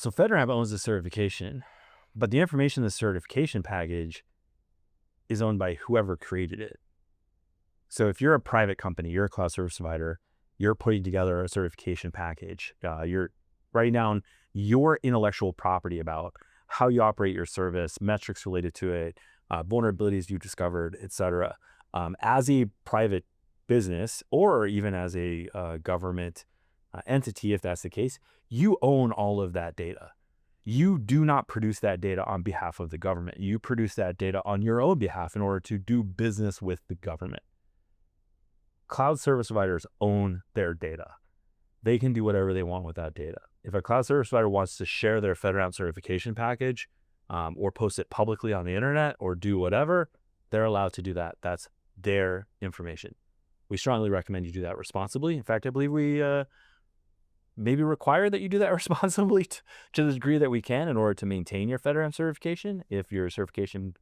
So FedRAMP owns the certification, but the information in the certification package is owned by whoever created it. So if you're a private company, you're a cloud service provider, you're putting together a certification package, you're writing down your intellectual property about how you operate your service, metrics related to it, vulnerabilities you discovered, et cetera. As a private business or even as a government entity, if that's the case, you own all of that data. You do not produce that data on behalf of the government. You produce that data on your own behalf in order to do business with the government. Cloud service providers own their data. They can do whatever they want with that data. If a cloud service provider wants to share their FedRAMP certification package or post it publicly on the internet or do whatever, they're allowed to do that. That's their information. We strongly recommend you do that responsibly. In fact, I believe we maybe require that you do that responsibly to the degree that we can in order to maintain your FedRAMP certification. If your certification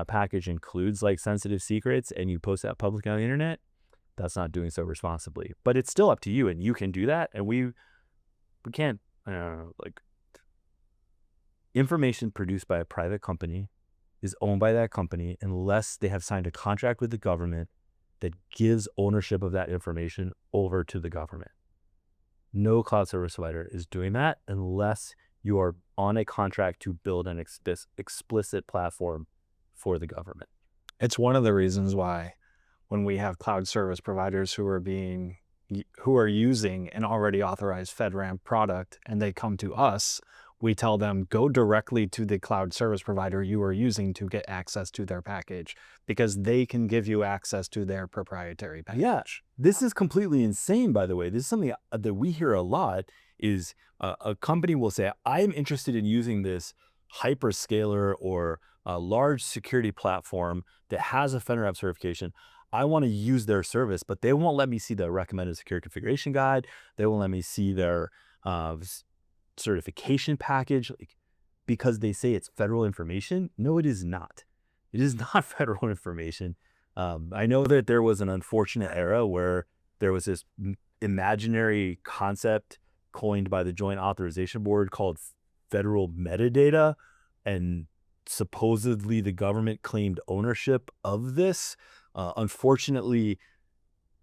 package includes like sensitive secrets and you post that publicly on the internet, that's not doing so responsibly. But it's still up to you, and you can do that. And we can't, information produced by a private company is owned by that company unless they have signed a contract with the government that gives ownership of that information over to the government. No cloud service provider is doing that unless you are on a contract to build an explicit platform for the government. It's one of the reasons why when we have cloud service providers who are using an already authorized FedRAMP product and they come to us, we tell them, go directly to the cloud service provider you are using to get access to their package, because they can give you access to their proprietary package. Yeah, this is completely insane, by the way. This is something that we hear a lot is a company will say, I'm interested in using this hyperscaler or a large security platform that has a FedRAMP certification. I want to use their service, but they won't let me see the recommended security configuration guide. They won't let me see their certification package because they say it's federal information. No, it is not. It is not federal information. I know that there was an unfortunate era where there was this imaginary concept coined by the Joint Authorization Board called federal metadata, and supposedly the government claimed ownership of this. Unfortunately,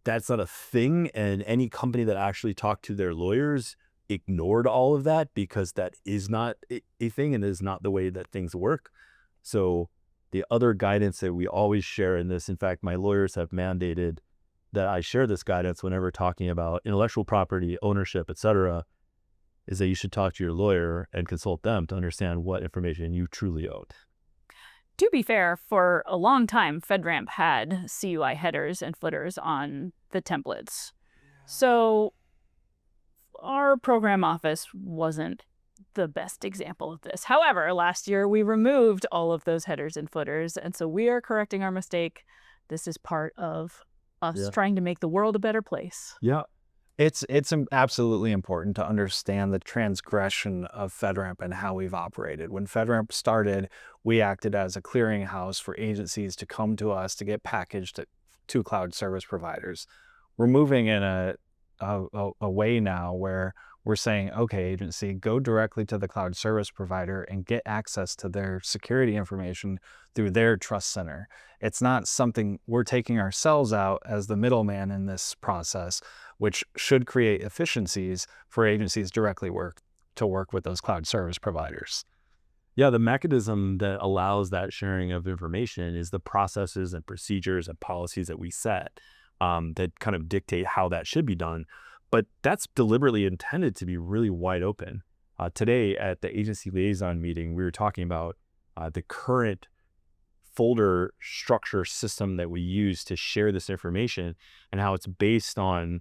that's not a thing, and any company that actually talked to their lawyers ignored all of that because that is not a thing and is not the way that things work. So the other guidance that we always share in this, in fact, my lawyers have mandated that I share this guidance whenever talking about intellectual property, ownership, etc., is that you should talk to your lawyer and consult them to understand what information you truly own. To be fair, for a long time, FedRAMP had CUI headers and footers on the templates. So our program office wasn't the best example of this. However, last year we removed all of those headers and footers, and so we are correcting our mistake. This is part of us trying to make the world a better place. Yeah. It's absolutely important to understand the transgression of FedRAMP and how we've operated. When FedRAMP started, we acted as a clearinghouse for agencies to come to us to get packaged to cloud service providers. We're moving in a way now where we're saying, okay, agency, go directly to the cloud service provider and get access to their security information through their trust center. It's not something we're taking ourselves out as the middleman in this process, which should create efficiencies for agencies directly work with those cloud service providers. Yeah, the mechanism that allows that sharing of information is the processes and procedures and policies that we set that kind of dictate how that should be done. But that's deliberately intended to be really wide open. Today at the agency liaison meeting, we were talking about the current folder structure system that we use to share this information and how it's based on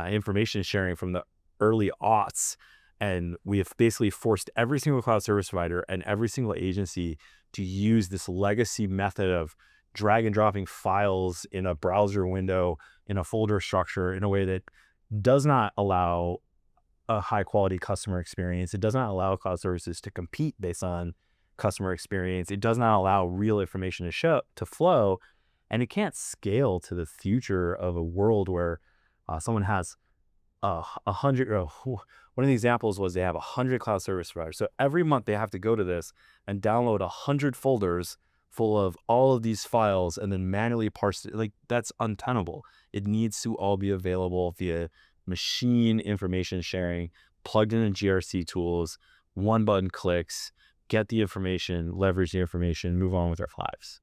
information sharing from the early aughts. And we have basically forced every single cloud service provider and every single agency to use this legacy method of drag and dropping files in a browser window in a folder structure in a way that does not allow a high quality customer experience. It does not allow cloud services to compete based on customer experience. It does not allow real information to flow, and it can't scale to the future of a world where someone has one of the examples was they have 100 cloud service providers. So every month they have to go to this and download 100 folders full of all of these files and then manually parse it. Like, that's untenable. It needs to all be available via machine information sharing, plugged in GRC tools, one button clicks, get the information, leverage the information, move on with our lives.